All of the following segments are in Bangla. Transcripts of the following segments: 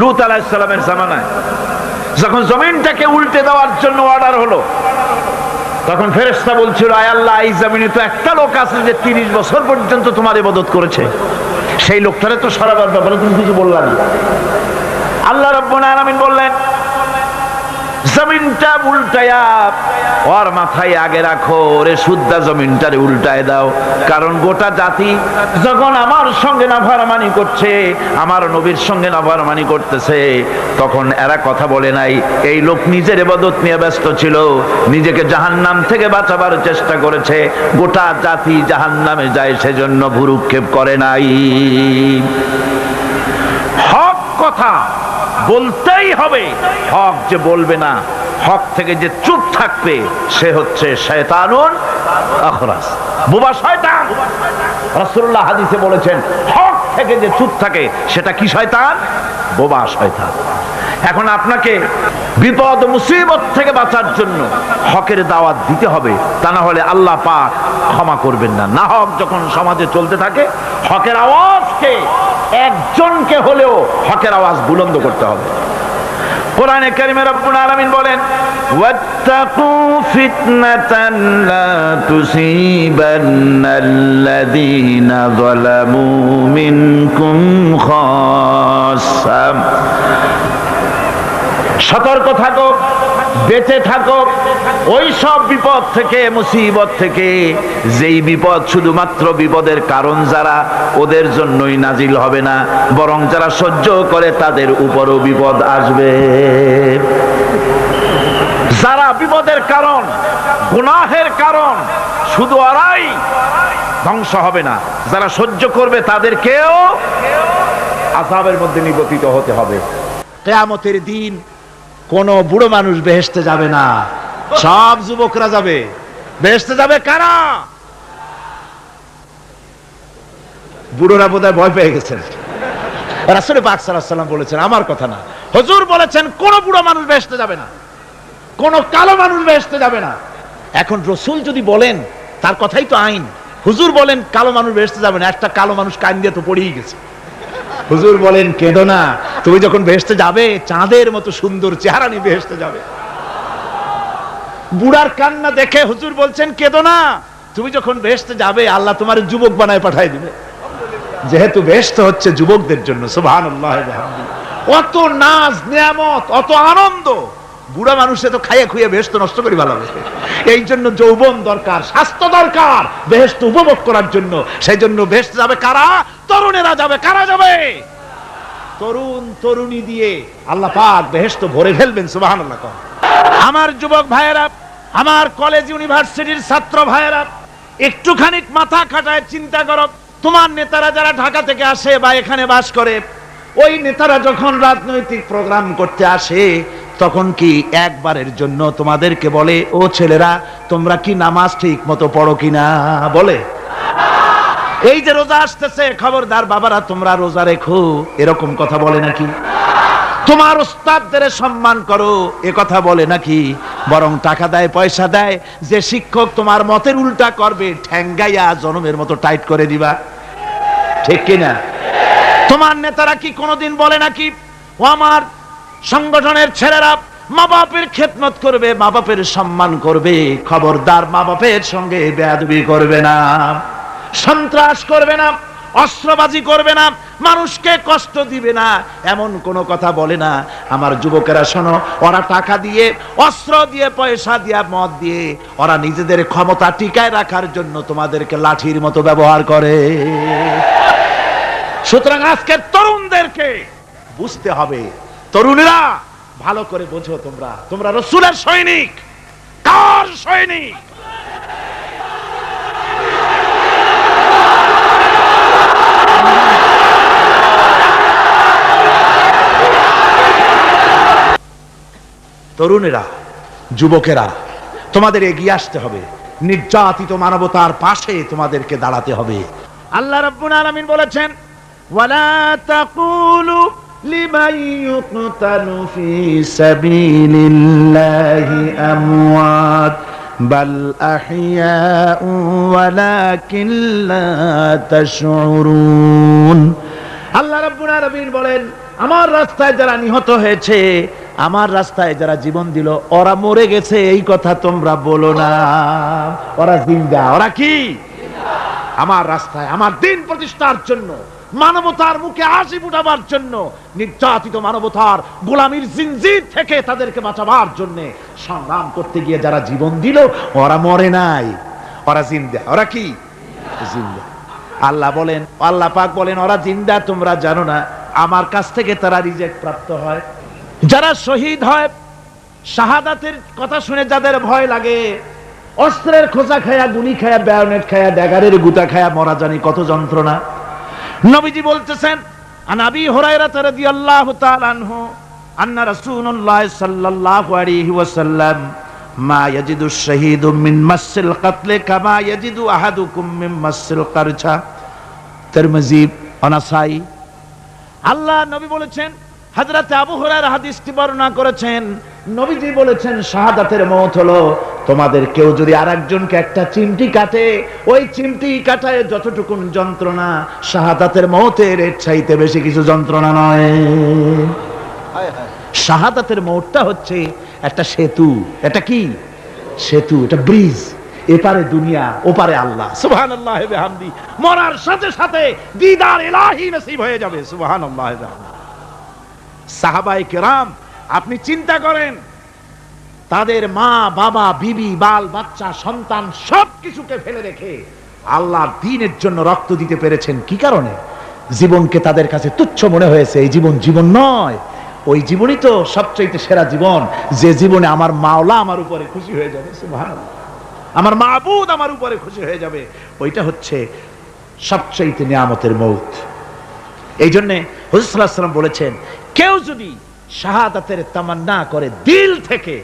লূত আলাইহিস সালামের জামানায় যখন জমিনটাকে উল্টে দেওয়ার জন্য অর্ডার হলো, তখন ফেরেশতা বলছিল, আয় আল্লাহ, এই জমিনে তো একটা লোক আছে যে 30 বছর পর্যন্ত তোমার ইবাদত করেছে, সেই লোকটারে তো সরাবার ব্যাপারে তুমি কিছু বললা না। আল্লাহ রাব্বুল আলামিন বললেন, জমিনটা উল্টায়া ওর মাথায় আগে রাখো, রে শুদ্ধা জমিনটারে উল্টায় দাও। কারণ গোটা জাতি যখন আমার সঙ্গে নাফরমানি করছে, আমার নবীর সঙ্গে নাফরমানি করতেছে, তখন এরা কথা বলে নাই। এই লোক নিজের ইবাদত নিয়ে ব্যস্ত ছিল, নিজেকে জাহান্নাম থেকে বাঁচাবার চেষ্টা করেছে। গোটা জাতি জাহান্নামে যায়, সেজন্য ভুরুক্ষেপ করে নাই। হক কথা বলতেই হবে। হক যে বলবে না, হক থেকে যে চুপ থাকবে, সে হচ্ছে শয়তানুন আখরাস, বোবা শয়তান। রাসূলুল্লাহ হাদিসে বলেছেন, হক থেকে যে চুপ থাকে সেটা কি শয়তান? বোবা শয়তান। এখন আপনাকে বিপদ মুসিবত থেকে বাঁচার জন্য হকের দাওয়াত দিতে হবে, তা না হলে আল্লাহ পাক ক্ষমা করবেন না। না হক যখন সমাজে চলতে থাকে, হকের আওয়াজকে একজনকে হলেও হকের আওয়াজ বুলন্দ করতে হবে। কোরআনে কারিমে রব্বুল আলামিন বলেন, ওয়াত্তাকু ফিতনাতান লা তুসিবান্নাল্লাযীনা যালামু মিনকুম খাসসা। সতর্ক থাকো, বেঁচে থাকো ওই সব বিপদ থেকে, মুসিবত থেকে, যেই বিপদ শুধুমাত্র বিপদের কারণ যারা, ওদের জন্যই নাজিল হবে না, বরং যারা সহ্য করে তাদের উপরও বিপদ আসবে। যারা বিপদের কারণ, গুনাহের কারণ, শুধু ওরাই ধ্বংস হবে না, যারা সহ্য করবে তাদেরকেও আযাবের মধ্যে নিপতিত হতে হবে। কিয়ামতের দিন কোন বুড়ো মানুষ বেহেশতে যাবে না, সব যুবকরা যাবে। বেহেশতে যাবে কারা? বুড়োরা বোধহয় ভয় পেয়ে গেছেন। রাসূল পাক সাল্লাল্লাহু আলাইহি ওয়াসাল্লাম বলেছেন, আমার কথা না, হুজুর বলেছেন, কোন বুড়ো মানুষ বেহেশতে যাবে না, কোন কালো মানুষ বেহেশতে যাবে না। এখন রাসূল যদি বলেন, তার কথাই তো আইন। হুজুর বলেন কালো মানুষ বেহেশতে যাবে না, একটা কালো মানুষ কান দিয়ে তো পড়েই গেছে। হুজুর বলেন, কেঁদো না, তুমি যখন বেহেশতে যাবে চাঁদের মতো সুন্দর চেহারা নিয়ে বেহেশতে যাবে। বুড়ার কান্না দেখে হুজুর বলছেন, কেঁদো না, তুমি যখন বেহেশতে যাবে আল্লাহ তোমার যুবক বানায় পাঠায় দিবে, যেহেতু বেহেশত হচ্ছে যুবকদের জন্য। সুবহানাল্লাহ। অত নাজ নিয়ামত, অত আনন্দ, বুড়া মানুষে তো খাইয়ে খুইয়ে বেহেশত নষ্ট করে ভালো হবে। এই জন্য যৌবন দরকার, স্বাস্থ্য দরকার বেহেশত উপভোগ করার জন্য। সেই জন্য বেহেশতে যাবে কারা? তরুণেরা যাবে। কারা যাবে? তরুণ তরুণী দিয়ে আল্লাহ পাক বেহেশত ভরে ফেলবেন। সুবহানাল্লাহ। আমার যুবক ভাইয়েরা, আমার কলেজ ইউনিভার্সিটির ছাত্র ভাইয়েরা, একটুখানি মাথা খাটায় চিন্তা করো। তোমার নেতারা যারা ঢাকা থেকে আসে বা এখানে বাস করে, ওই নেতারা যখন রাজনৈতিক প্রোগ্রাম করতে আসে, তখন কি একবারের জন্য তোমাদেরকে বলে, ও ছেলেরা তোমরা কি নামাজ ঠিক মতো পড়ো কিনা? বলে? এই যে রোজা আসতেছে, খবরদার বাবারা তোমরা রোজা রেখো, এরকম কথা বলে নাকি? তোমার উস্তাদদের সম্মান করো, এ কথা বলে নাকি? বরং টাকা দেয়, পয়সা দেয়, যে শিক্ষক তোমার মতের উল্টা করবে, ঠ্যাঙ্গাইয়া জনমের মতো টাইট করে দিবা। ঠিক কিনা? তোমার নেতারা কি কোনোদিন বলে নাকি, ও আমার সংগঠনের ছেলেরা মা বাপের খেদমত করবে, মা বাপের সম্মান করবে, খবরদার মা বাপের সঙ্গে বেয়াদবি করবে না, সন্ত্রাস করবে না, অস্ত্রবাজি করবে না, মানুষকে কষ্ট দিবে না, এমন কোনো কথা বলে না। আমার যুবকেরা শোনো, ওরা টাকা দিয়ে, অস্ত্র দিয়ে, পয়সা দিয়ে, মদ দিয়ে, ওরা নিজেদের ক্ষমতা টিকায় রাখার জন্য তোমাদেরকে লাঠির মতো ব্যবহার করে। সুতরাং আজকের তরুণদেরকে বুঝতে হবে, তরুণেরা ভালো করে বোঝো, তোমরা রাসূলের সৈনিক। কার সৈনিক? তরুণেরা, যুবকেরা, তোমাদের এগিয়ে আসতে হবে, নির্যাতিত মানবতার পাশে তোমাদেরকে দাঁড়াতে হবে। আল্লাহ রাব্বুল আলামিন বলেছেন, ওয়ালা তাকুলু লিমান ইউকতালু ফি সাবিলিল্লাহি আমওয়াত বাল আহইয়াউ ওয়ালাকিন লা তাশউরুন। আল্লাহ রাব্বুল আলামিন বলেন, আমার রাস্তায় যারা নিহত হয়েছে, আমার রাস্তায় যারা জীবন দিল, ওরা মরে গেছে এই কথা তোমরা বলো না, ওরা জিন্দা। ওরা কি? আমার রাস্তায় আমার দিন প্রতিষ্ঠার জন্য, মানবতার মুখে হাসি ফুটাবার জন্য, নির্যাতিত মানবতার গোলামীর জিনজির থেকে তাদেরকে বাঁচাবার জন্য সংগ্রাম করতে গিয়ে যারা জীবন দিল, ওরা মরে নাই, ওরা জিন্দা। ওরা কি? জিন্দা। আল্লাহ বলেন, আল্লাহ পাক বলেন ওরা জিন্দা, তোমরা জানো না? আমার কাছ থেকে তারা রিজেক্ট প্রাপ্ত হয়। যারা শহীদ হয়, শাহাদাতের কথা শুনে যাদের ভয় লাগে, অস্ত্রের খোঁচা খায়া, গুলি খায়া, বায়োনেট খায়া, ড্যাগারের গুতা খায়া মরা, জানি কত যন্ত্রণা। নবীজি বলতেছেন, আন আবি হুরায়রা রাদিয়াল্লাহু তাআলা আনহু আন্না রাসূলুল্লাহ সাল্লাল্লাহু আলাইহি ওয়াসাল্লাম মা ইয়াজিদু শাহীদু মিন মাসিল কাতল কামা ইয়াজিদু আহাদুকুম মিন মাসিল কারছা। তিরমিজি, নাসাই। আল্লাহ নবী বলেছেন, হযরত আবু হুরায়রা হাদিসটি বর্ণনা করেছেন, নবীজি বলেছেন শাহাদাতের মওত হলো তোমাদের কেউ যদি আরেকজনকে একটা চিমটি কাটে, ওই চিমটি কাটায় যতটুকুন যন্ত্রণা, শাহাদাতের মওতের এর চাইতে বেশি কিছু যন্ত্রণা নয়। শাহাদাতের মওতটা হচ্ছে একটা সেতু। এটা কি সেতু? এটা ব্রিজ। এপারে দুনিয়া, ওপারে আল্লাহ। সুবহানাল্লাহ ওয়া বিহামদি। মরার সাথে সাথে দিদার ইলাহি নসিব হয়ে যাবে। সুবহানাল্লাহ ওয়া বিহামদি। সাহাবায়ে কেরাম, আপনি চিন্তা করেন, তাদের মা, বাবা, বিবি, বাল বাচ্চা, সন্তান সবকিছুকে ফেলে রেখে আল্লাহর দ্বীনের জন্য রক্ত দিতে পেরেছেন। কি কারণে? জীবনকে তাদের কাছে তুচ্ছ মনে হয়েছে। এই জীবন জীবন নয়, ওই জীবনই তো সবচেয়ে সেরা জীবন, যে জীবনে আমার মাওলা আমার উপরে খুশি হয়ে যাবে। সুবহানাল্লাহ। আমার মাবুদ আমার উপরে খুশি হয়ে যাবে। ওইটা হচ্ছে সবচেয়ে নিয়ামতের মওত। এই জন্য হুজুর সাল্লাল্লাহু আলাইহি ওয়াসাল্লাম বলেছেন, কেউ যদি শাহাদাতের তামান্না করে দিল থেকে,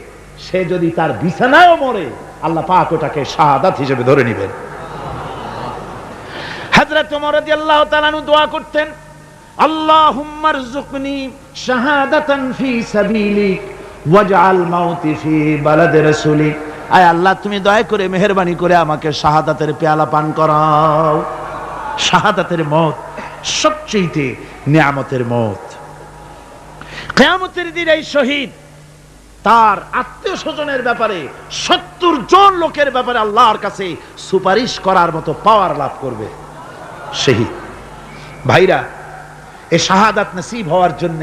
সে যদি তার বিছানায়ও মরে, আল্লাহ পাক ওটাকে শাহাদাত হিসেবে ধরে নেবেন। হযরত ওমর রাদিয়াল্লাহু তাআলা আনহু দোয়া করতেন, আল্লাহুম্মা রযুকনি শাহাদাতান ফি সাবিলিক ওয়াজআল মাউতি ফি বালাদি রাসূলিক। আয় আল্লাহ, তুমি দয়া করে মেহেরবানি করে আমাকে শাহাদাতের পেয়ালা পান করাও। শাহাদাতের মওত সবচেয়ে নিয়ামতের মওত। কিয়ামতের দিন এই শহীদ তার আত্মীয় স্বজনের ব্যাপারে 70 জন লোকের ব্যাপারে আল্লাহর কাছে সুপারিশ করার মতো পাওয়ার লাভ করবে। শহীদ ভাইরা, এই শাহাদাত নসিব হওয়ার জন্য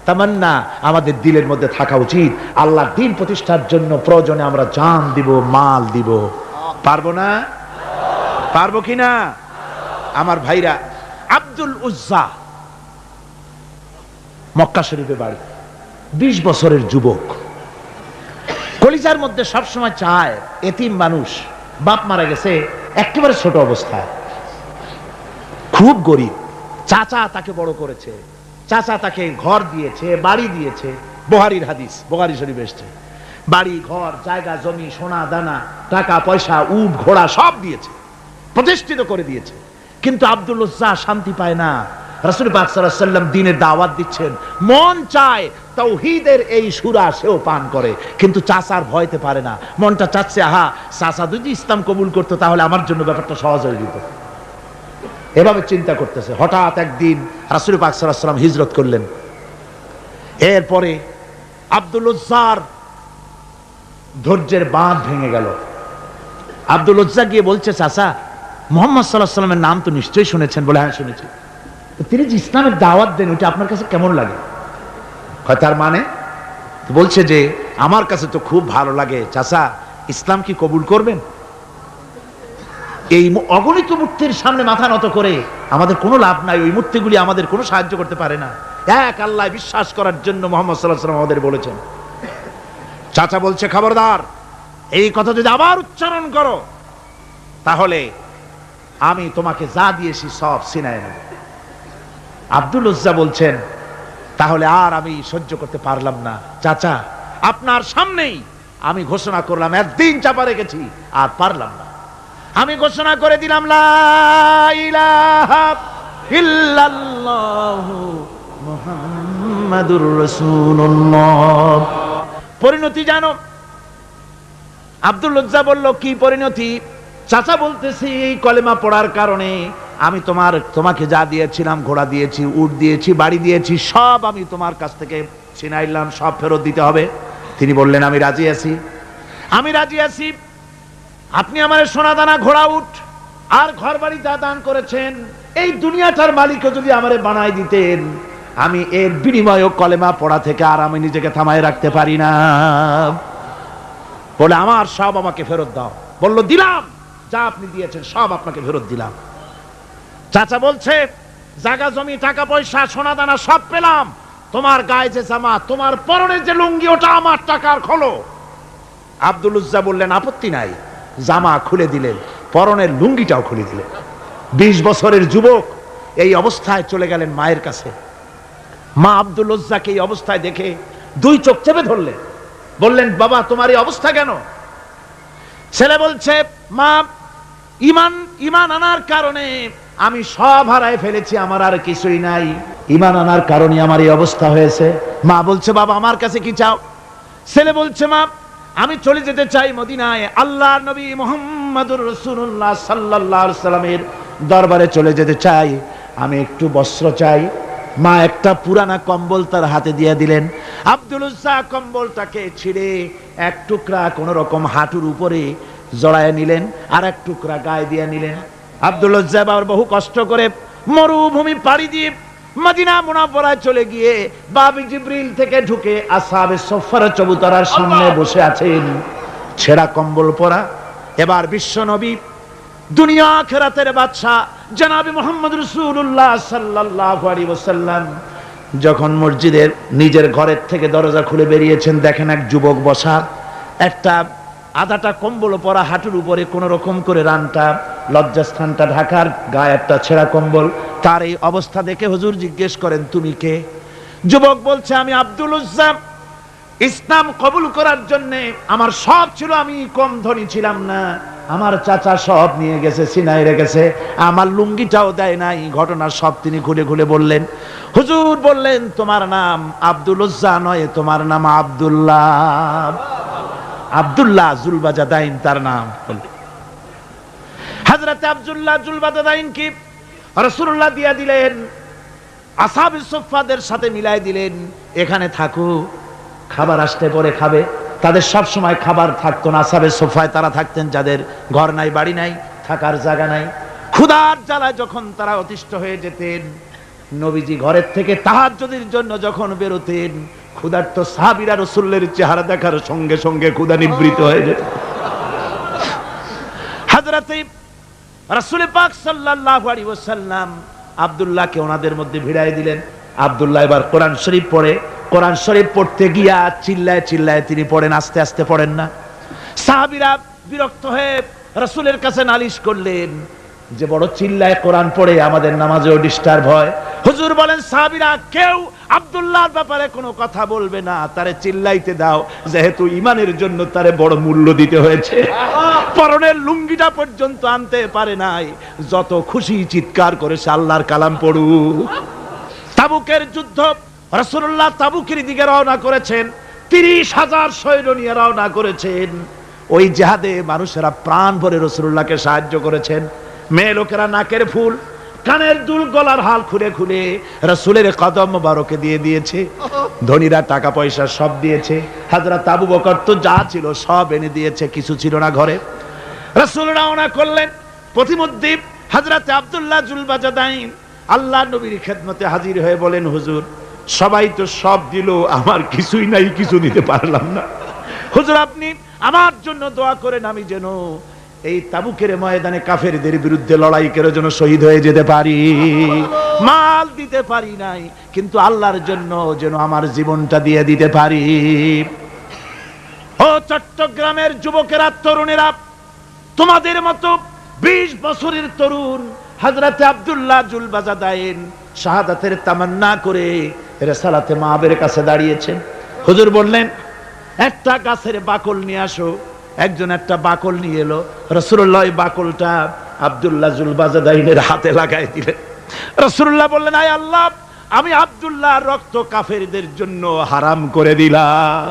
তামান্না আমাদের দিলের মধ্যে থাকা উচিত। আল্লাহর দ্বীন প্রতিষ্ঠার জন্য প্রয়োজনে আমরা জান দিব, মাল দিব। পারবো না? পারবো কিনা? আমার ভাইরা, আব্দুল উজ্জা মক্কা শরীফে বাড়ি, 20 বছরের যুবক, কলিজার মধ্যে সবসময় চায়, এতিম মানুষ, বাপ মারা গেছে একেবারে ছোট অবস্থায়, খুব গরিব। চাচা তাকে বড় করেছে, চাচা তাকে ঘর দিয়েছে, বাড়ি দিয়েছে। বুখারীর হাদিস, বুখারী শরীফে এসেছে। বাড়ি, ঘর, জায়গা, জমি, সোনা দানা, টাকা পয়সা, উট ঘোড়া সব দিয়েছে, প্রতিষ্ঠিত করে দিয়েছে। কিন্তু আব্দুল উজ্জা শান্তি পায় না। রাসূল পাক সাল্লাল্লাহু আলাইহি ওয়াসাল্লাম দ্বীনের দাওয়াত দিচ্ছেন, মন চায় তাওহীদের এই সূরা সেও পান করে, কিন্তু চাচার ভয়তে পারে না। মনটা চাচ্ছে, আহা, চাচা যদি ইসলাম কবুল করতো তাহলে আমার জন্য ব্যাপারটা সহজ হয়ে যেত। এভাবে চিন্তা করতেছে। হঠাৎ একদিন রাসূল পাক সাল্লাল্লাহু আলাইহি ওয়াসাল্লাম হিজরত করলেন। এরপরে আব্দুল উজ্জার ধৈর্যের বাঁধ ভেঙে গেল। আব্দুল উজ্জা গিয়ে বলছে, চাচা, মুহাম্মদ সাল্লাল্লাহু আলাইহি ওয়াসাল্লামের নাম তো নিশ্চয়ই শুনেছেন। বলে, হ্যাঁ শুনেছি। তিনি যে ইসলামের দাওয়াত দেন, ওটা আপনার কাছে কেমন লাগে? তার মানে বলছে যে আমার কাছে তো খুব ভালো লাগে। চাচা, ইসলাম কি কবুল করবেন? এই অগণিত মূর্তির সামনে মাথা নত করে আমাদের কোনো লাভ নাই। ওই মূর্তিগুলি আমাদের কোনো সাহায্য করতে পারে না। এক আল্লাহ বিশ্বাস করার জন্য মুহাম্মদ সাল্লাল্লাহু আলাইহি ওয়াসাল্লাম আমাদের বলেছেন। চাচা বলছে, খবরদার, এই কথা যদি আবার উচ্চারণ করো তাহলে আমি তোমাকে যা দিয়েছি সব ছিনায় নেব। আব্দুল উজ্জা বলছেন, তাহলে আর আমি সহ্য করতে পারলাম না। চাচা, আপনার সামনেই আমি ঘোষণা করলাম, একদিন চাপা রেখেছি, আর পারলাম না। আমি ঘোষণা করে দিলাম, লা ইলাহা ইল্লাল্লাহু মুহাম্মাদুর রাসূলুল্লাহ। পরিণতি জানো? আব্দুল উজ্জা বলল, কি পরিণতি? চাচা বলতেছি, এই কলেমা পড়ার কারণে আমি তোমাকে যা দিয়েছিলাম, ঘোড়া দিয়েছি, উট দিয়েছি, বাড়ি দিয়েছি, সব আমি তোমার কাছ থেকে ছিনাইলাম, সব ফেরত দিতে হবে। তিনি বললেন আমি রাজি আছি, আমি রাজি আছি। আপনি আমার সোনা দানা, ঘোড়া, উট আর ঘর বাড়ি যা দান করেছেন, এই দুনিয়াটার মালিকও যদি আমারে বানাই দিতেন, আমি এর বিনিময়ে কলেমা পড়া থেকে আর আমি নিজেকে থামায় রাখতে পারি না। বলে আমার সব আমাকে ফেরত দাও। বলল দিলাম, যা আপনি দিয়েছেন সব আপনাকে ফেরত দিলাম। চাচা বলছে জায়গা জমি, টাকা পয়সা, সোনা দানা সব পেলাম, তোমার গায়ে যে জামা, তোমার পরনে যে লুঙ্গি, ওটা আমার টাকার খোলো। আব্দুল উজ্জা বললেন আপত্তি নাই। জামা খুলে দিলেন, পরনের লুঙ্গিটাও খুলে দিলেন। 20 বছরের যুবক এই অবস্থায় চলে গেলেন মায়ের কাছে। মা আব্দুল উজ্জাকে এই অবস্থায় দেখে 2 চোখ চেপে ধরলেন, বললেন বাবা তোমার এই অবস্থা কেন? ছেলে বলছে মা, ইমান আনার কারণে আমি সব হারায় ফেলেছি, আমার আর কিছুই নাই, ইমান আনার কারণে আমার এই অবস্থা হয়েছে। মা বলছে বাবা আমার কাছে কি চাও? ছেলে বলছে মা আমি চলে যেতে চাই মদিনায়, আল্লাহর নবী মুহাম্মদুর রাসূলুল্লাহ সাল্লাল্লাহু আলাইহি সাল্লামের দরবারে চলে যেতে চাই, আমি একটু বস্ত্র চাই। মা একটা পুরানা কম্বল তার হাতে দিয়ে দিলেন। আব্দুল উজ্জা কম্বলটাকে ছিঁড়ে এক টুকরা কোন রকম হাঁটুর উপরে জড়ায় নিলেন, আর এক টুকরা গায়ে দিয়ে নিলেন। আব্দুল উজ্জা আবার বহু কষ্ট করে মরুভূমি পাড়ি দিয়ে মদিনা মুনাওয়ারায় চলে গিয়ে বাবি জিবরিল থেকে ঢুকে আসহাবে সুফফার চবুতরার সামনে বসে আছেন, ছেঁড়া কম্বল পরা। এবার বিশ্ব নবী, দুনিয়া আখিরাতের বাদশা জনাবে মুহাম্মদ রাসূলুল্লাহ সাল্লাল্লাহু আলাইহি ওয়াসাল্লাম যখন মসজিদের নিজের ঘরের থেকে দরজা খুলে বেরিয়েছেন, দেখেন এক যুবক বসা, একটা আধাটা কম্বল পরা, হাঁটুর উপরে কোন রকম করে রানটা, লজ্জাস্থানটা ঢাকার, গায়ে একটা ছেঁড়া কম্বল। তার এই অবস্থা দেখে হুজুর জিজ্ঞেস করেন তুমি কে? যুবক বলছে আমি আব্দুল উজ্জা। ইসলাম কবুল করার জন্য আমার সব ছিল, আমি কম ধনী ছিলাম না, আমার চাচা সব নিয়ে গেছে, সিনাই রেখেছে, আমার লুঙ্গিটাও দেয় নাই। ঘটনা সব তিনি খুলে খুলে বললেন। হুজুর বললেন তোমার নাম আব্দুল উজ্জা নয়, তোমার নাম আব্দুল্লাহ। আব্দুল্লাহ জুলবাজাদাইন তার নাম। হযরত আব্দুল্লাহ জুলবাজাদাইন কি রাসূলুল্লাহ দিয়া দিলেন, আসহাবে সুফফাদের সাথে মিলাই দিলেন, এখানে থাকো, খাবার আসতে পরে খাবে। তাদের সব সময় খাবার থাকতো না, আসহাবে সুফফায় তারা থাকতেন যাদের ঘর নাই, বাড়ি নাই, থাকার জায়গা নাই। ক্ষুধার জ্বালায় যখন তারা অতিষ্ঠ হয়ে যেতেন, নবীজি ঘরের থেকে তাহাজ্জুদের জন্য যখন বেরোতেন, ক্ষুধার্ত সাহাবীরা রাসূলের চেহারা দেখার সঙ্গে সঙ্গে ক্ষুধা নিবৃত হয়ে যেত। হযরত রাসূল পাক সাল্লাল্লাহু আলাইহি ওয়াসাল্লাম আব্দুল্লাহকে ওনাদের মধ্যে ভিড়ায় দিলেন। আব্দুল্লাহ এবার কোরআন শরীফ পড়ে। কোরআন শরীফ পড়তে গিয়া চিল্লায় চিল্লায় তিনি পড়েন, আস্তে আস্তে পড়েন না। সাহাবীরা বিরক্ত হয়ে রাসূলের কাছে নালিশ করলেন যে বড় চিল্লায় কোরআন পড়ে, আমাদের নামাজেও ডিস্টার্ব হয়। হুজুর বলেন সাহাবীরা কেউ আব্দুল্লাহর ব্যাপারে কোনো কথা বলবে না, তারে চিল্লাইতে দাও, যেহেতু ঈমানের জন্য তারে বড় মূল্য দিতে হয়েছে। পরনের লুঙ্গিটা পর্যন্ত আনতে পারে নাই, যত খুশি চিৎকার করেছে আল্লাহর কালাম পড়ু। তাবুকের যুদ্ধ, রাসূলুল্লাহ তাবুকের দিকে রওনা করেছেন, 30,000 সৈন্য নিয়ে রওনা করেছেন। ওই জিহাদে মানুষেরা প্রাণ ভরে রাসূলুল্লাহকে সাহায্য করেছেন। মেয়ে লোকেরা নাকের ফুল, কানের দুল, গলার হাল খুলে খুলে রাসূলের কদম মোবারকে দিয়ে দিয়েছে। ধনীরা টাকা পয়সা সব দিয়েছে। হযরত আবু বকর তো যা ছিল সব এনে দিয়েছে, কিছু ছিল না ঘরে। রাসূল রওনা করলেন। প্রতিমধ্যে হযরত আব্দুল্লাহ জুলবাজাদাইন আল্লাহ নবীর খেদমতে হাজির হয়ে বলেন হুজুর সবাই তো সব দিল, আমার কিছুই নাই, কিছু দিতে পারলাম না। হুজুর আপনি আমার জন্য দোয়া করেন, আমি যেন এই তাবুকের ময়দানে কাফেরদের বিরুদ্ধে লড়াই করে যেন শহীদ হয়ে যেতে পারি। মাল দিতে পারি নাই, কিন্তু আল্লাহর জন্য যেন আমার জীবনটা দিয়ে দিতে পারি। ও চট্টগ্রামের যুবকেরা, তরুণেরা, তোমাদের মতো 20 বছরের তরুণ হযরত আব্দুল্লাহ জুলবাজাদাইন শাহাদাতের তামান্না করে রিসালাতে মাহবের কাছে দাঁড়িয়েছেন। হুজুর বললেন একটা গাছের বাকল নিয়ে আসো। একজন একটা বাকল নিয়ে এলো। রাসূলুল্লাহ ওই বাকলটা আব্দুল্লাহ জুলবাজাদাইনের হাতে লাগাই দিলেন। রাসূলুল্লাহ বললেন আয় আল্লাহ, আমি আব্দুল্লাহর রক্ত কাফেরদের জন্য হারাম করে দিলাম।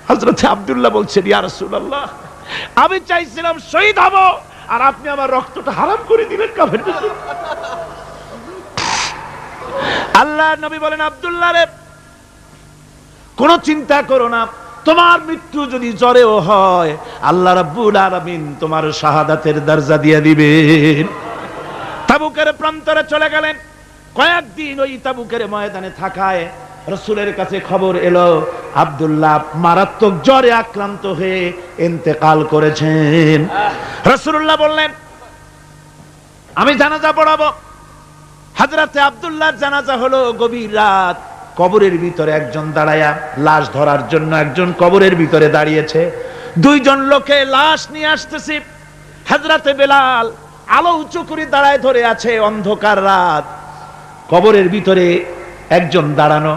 হযরত আব্দুল্লাহ বলছেন ইয়া রাসূলুল্লাহ, আমি চাইছিলাম শহীদ হব, আর আপনি আমার রক্তটা হারাম করে দিলেন কাফেরদের জন্য। আল্লাহ নবী বলেন, আব্দুল্লাহ রে, কোনো চিন্তা করো না, তোমার মৃত্যু যদি জ্বরেও হয় আল্লাহ রাব্বুল আলামিন তোমার শাহাদাতের দরজা দিয়ে দিবেন। তাবুকের প্রান্তরে চলে গেলেন। কয়েকদিন ওই তাবুকের ময়দানে থাকায় রাসূলের কাছে খবর এলো আব্দুল্লাহ মারাত্মক জ্বরে আক্রান্ত হয়ে ইন্তেকাল করেছেন। রাসূলুল্লাহ বললেন, আমি জানাজা পড়াবো। হযরতে আব্দুল্লাহর জানাজা হলো গভীর রাত। কবরের ভিতরে একজন দাঁড়ায়া লাশ ধরার জন্য একজন কবরের ভিতরে দাঁড়িয়েছে। দুইজন লোকে লাশ নিয়ে আসতেছে। হযরতে বেলাল আলো উঁচু করে দাঁড়ায় ধরে আছে। অন্ধকার রাত, কবরের ভিতরে একজন দাঁড়ানো,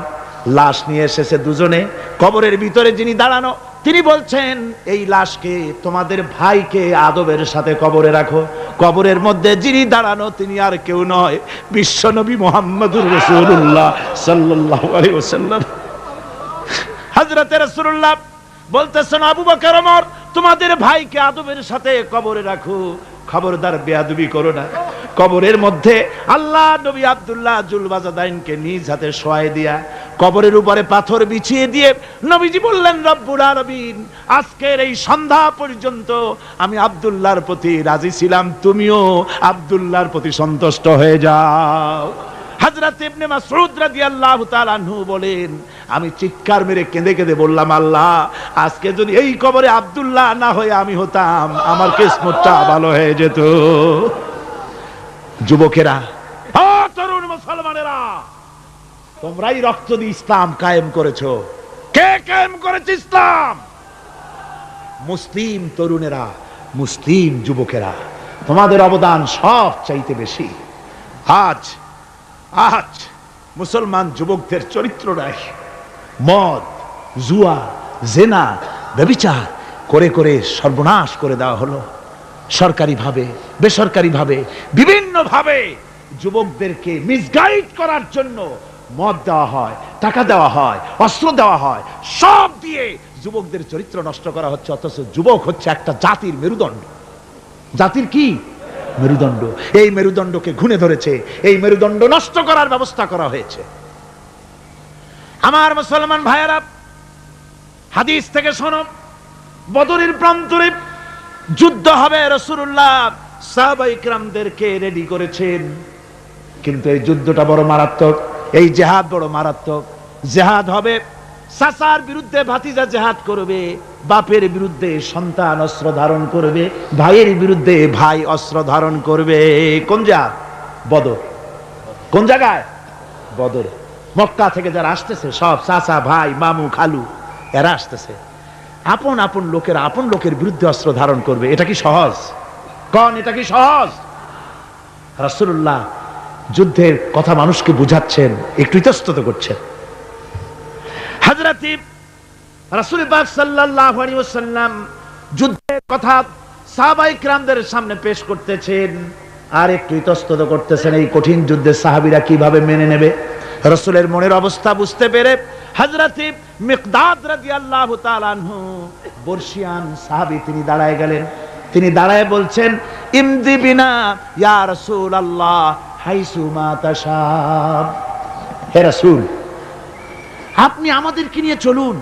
লাশ নিয়ে এসেছে দুজনে। কবরের ভিতরে যিনি দাঁড়ানো তিনি বলছেন, এই লাশকে তোমাদের ভাইকে আদবের সাথে কবরে রাখো। কবরের মধ্যে যিনি দাঁড়ানো তিনি আর কেউ নয়, বিশ্বনবী মুহাম্মদুর রাসূলুল্লাহ সাল্লাল্লাহু আলাইহি ওয়াসাল্লাম। হযরতে রাসূলুল্লাহ বলতেছেন, আবু বকর, ওমর, তোমাদের ভাইকে আদবের সাথে কবরে রাখো, খবরদার বেয়াদবি করো না। কবরের মধ্যে আল্লাহ নবী আব্দুল্লাহ জুলবাজাদাইনকে নিজ হাতে শোয়ায় দিয়া কবরের উপরে পাথর বিছিয়ে দিয়ে নবীজি বললেন, রব্বুল আলামিন, আজকের এই সন্ধ্যা পর্যন্ত আমি আব্দুল্লাহর প্রতি রাজি ছিলাম, তুমিও আব্দুল্লাহর প্রতি সন্তুষ্ট হয়ে যাও। হযরত ইবনে মাসউদ রাদিয়াল্লাহু তাআলা আনহু বলেন, আমি চিৎকার মেরে কেঁদে কেঁদে বললাম, আল্লাহ, আজকে যদি এই কবরে আব্দুল্লাহ না হয়ে আমি হতাম, আমার কিসমতটা ভালো হয়ে যেত। যুবকেরা, তরুণ মুসলমানেরা, তোমরাই রক্ত দিয়ে ইসলাম কায়েম করেছো। কে কায়েম করেছে ইসলাম? মুসলিম তরুণেরা, মুসলিম যুবকেরা, তোমাদের অবদান সব চাইতে বেশি। আজ মুসলমান যুবকদের চরিত্র নাই, মদ, জুয়া, জেনা, ব্যভিচার করে করে সর্বনাশ করে দেওয়া হলো। সরকারিভাবে, বেসরকারিভাবে, বিভিন্নভাবে যুবকদেরকে মিসগাইড করার জন্য মদ দেওয়া হয়, টাকা দেওয়া হয়, অস্ত্র দেওয়া হয়, সব দিয়ে যুবকদের চরিত্র নষ্ট করা হচ্ছে। অথচ যুবক হচ্ছে একটা জাতির মেরুদণ্ড। জাতির কি মেরুদণ্ড? এই মেরুদণ্ডকে ঘুণে ধরেছে, এই মেরুদণ্ড নষ্ট করার ব্যবস্থা করা হয়েছে। আমার মুসলমান ভাইয়েরা, হাদিস থেকে শোনো, বদরের প্রান্তরে যুদ্ধ হবে। রাসূলুল্লাহ সাহাবায়ে কিরামদেরকে রেডি করেছেন, কিন্তু এই যুদ্ধটা বড় মারাত্মক, এই জিহাদ বড় মারাত্মক। জিহাদ হবে, চাচার বিরুদ্ধে ভাতিজা জিহাদ করবে, বাপের বিরুদ্ধে সন্তান অস্ত্র ধারণ করবে, ভাইয়ের বিরুদ্ধে ভাই অস্ত্র ধারণ করবে। কোন জিহাদ? বদর। কোন জায়গায়? বদর। মক্কা থেকে যারা আসতেছে সব চাচা, ভাই, মামু, খালু, এরা আসতেছে। আপন আপন লোকের আপন লোকের বিরুদ্ধে অস্ত্র ধারণ করবে। এটা কি সহজ? কোন এটা কি সহজ? রাসূলুল্লাহ যুদ্ধের কথা মানুষকে বুঝাচ্ছেন, একটু ইতস্তত করছেন। হযরত রাসূল পাক সাল্লাল্লাহু আলাইহি ওয়াসাল্লাম যুদ্ধের কথা সাহাবায়ে কিরামদের সামনে পেশ করতেছেন আর একটু ইতস্তত করতেছেন। এই কঠিন যুদ্ধে সাহাবীরা কিভাবে মেনে নেবে? রাসূলের মনের অবস্থা বুঝতে পেরে হযরত মিকদাদ রাদিয়াল্লাহু তাআলা আনহু, বর্ষিয়ান সাহাবী, তিনি দাঁড়ায় গেলেন। তিনি দাঁড়ায় বলছেন, ইমদি বিনা ইয়া রাসূলুল্লাহ হাইসু মা তাশা। হে রাসূল, আপনি আমাদেরকে নিয়ে চলুন,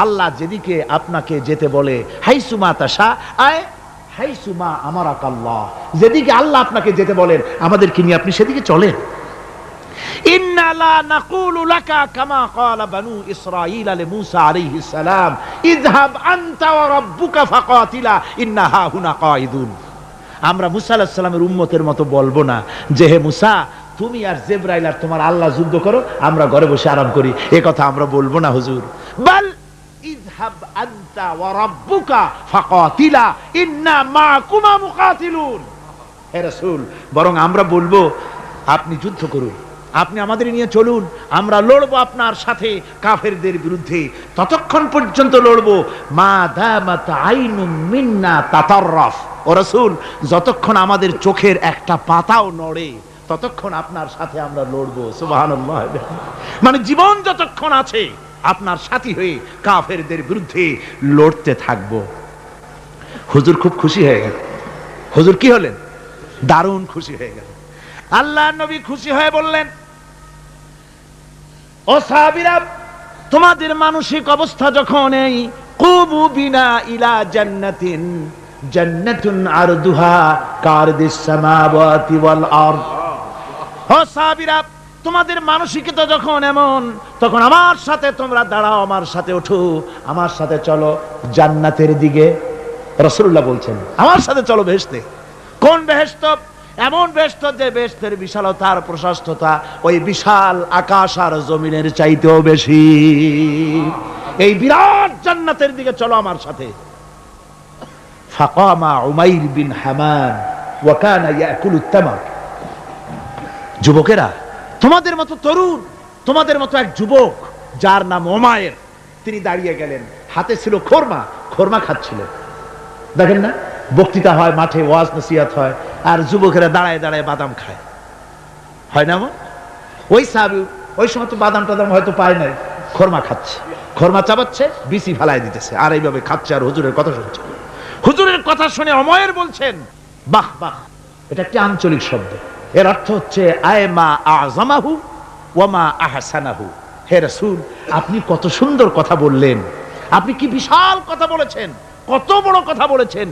আল্লাহ যেদিকে আপনাকে যেতে বলে, হাইসু মা তাশা আয় হাইসু মা আমারাকাল্লাহ, যেদিকে আল্লাহ আপনাকে যেতে বলেন আমাদেরকে নিয়ে আপনি সেদিকে চলেন। ইন্না লা নাকুলু লাকা কামা ক্বালা বানু ইসরাঈল লিমূসা আলাইহিস সালাম, ইযহাব আনতা ওয়া রাব্বুকা ফাকাতিলা ইন্না হাহুনা কাঈদুন। আমরা মুসা আলাইহিস সালামের উম্মতের মতো বলবো না যে, হে মুসা, তুমি আর জিবরাইল আর তোমার আল্লাহ যুদ্ধ করো, আমরা ঘরে বসে আরাম করি। এই কথা আমরা বলবো না হুজুর। বাল ইযহাব আনতা ওয়া রাব্বুকা ফাকাতিলা ইন্না মাআকুমা মুকাতিলুন। হে রাসূল, বরং আমরা বলবো আপনি যুদ্ধ করুন, আপনি আমাদের নিয়ে চলুন, আমরা লড়বো আপনার সাথে কাফেরদের বিরুদ্ধে। ততক্ষণ পর্যন্ত লড়বো মা দামাত আইনুম মিন্না তাতাররাফ। ও রাসূল, যতক্ষণ আমাদের চোখের একটা পাতাও নড়ে ততক্ষণ আপনার সাথে আমরা লড়বো। সুবহানাল্লাহ। মানে জীবন যতক্ষণ আছে আপনার সাথী হয়ে কাফেরদের বিরুদ্ধে লড়তে থাকবো। হুজুর খুব খুশি হয়ে গেল। হুজুর কি হলেন? দারুণ খুশি হয়ে গেলেন। আল্লাহর নবী খুশি হয়ে বললেন, ও সাহাবীরা, তোমাদের মানসিক অবস্থা যখন এই কুবু বিনা ইলা জান্নাতিন, জান্নাতুন আরদুহা কারদিস সামাওয়াতি ওয়াল আরদ। ও সাহাবীরা, তোমাদের মানসিকতা যখন এমন, তখন আমার সাথে তোমরা দাঁড়াও, আমার সাথে ওঠো, আমার সাথে চলো জান্নাতের দিকে। রাসূলুল্লাহ বলছেন, আমার সাথে চলো বেহেশতে। কোন বেহেশত? এমন বেহেশত যে বেহেশতের বিশালতা আর প্রশস্ততা ওই বিশাল আকাশ আর জমিনের চাইতেও বেশি। এই বিরাট জান্নাতের দিকে চলো আমার সাথে। ফাকামা উমাইর বিন হামান ওয়া কানা ইয়াকুলুত তামার। যুবকেরা, তোমাদের মতো তরুণ, তোমাদের মতো এক যুবক যার নাম উমাইর, তিনি দাঁড়িয়ে গেলেন, হাতে ছিল খোরমা, খোরমা খাচ্ছিলেন। দেখেন না, বক্তৃতা হয়, মাঠে ওয়াজ নসিহত হয়, আর যুবকেরা দাঁড়ায় দাঁড়ায় বাদাম খায়, হয় না? ওই সাহাবী ওই সময় তো বাদাম টাদাম হয়তো পায় নাই, খোরমা খাচ্ছে, খোরমা চাবাচ্ছে, বিচি ফালাই দিতেছে, আর এইভাবে খাচ্ছে আর হুজুরের কথা শুনছে। হুজুরের কথা শুনে উমাইর বলছেন, বাহ বাহ, এটা একটি আঞ্চলিক শব্দ, এর অর্থ হচ্ছে আয়মা আযমাহু ওয়া মা আহসানাহু। হে রাসূল, আপনি কত সুন্দর কথা বললেন, আপনি কি বিশাল কথা বলেছেন, কত বড় কথা বলেছেন।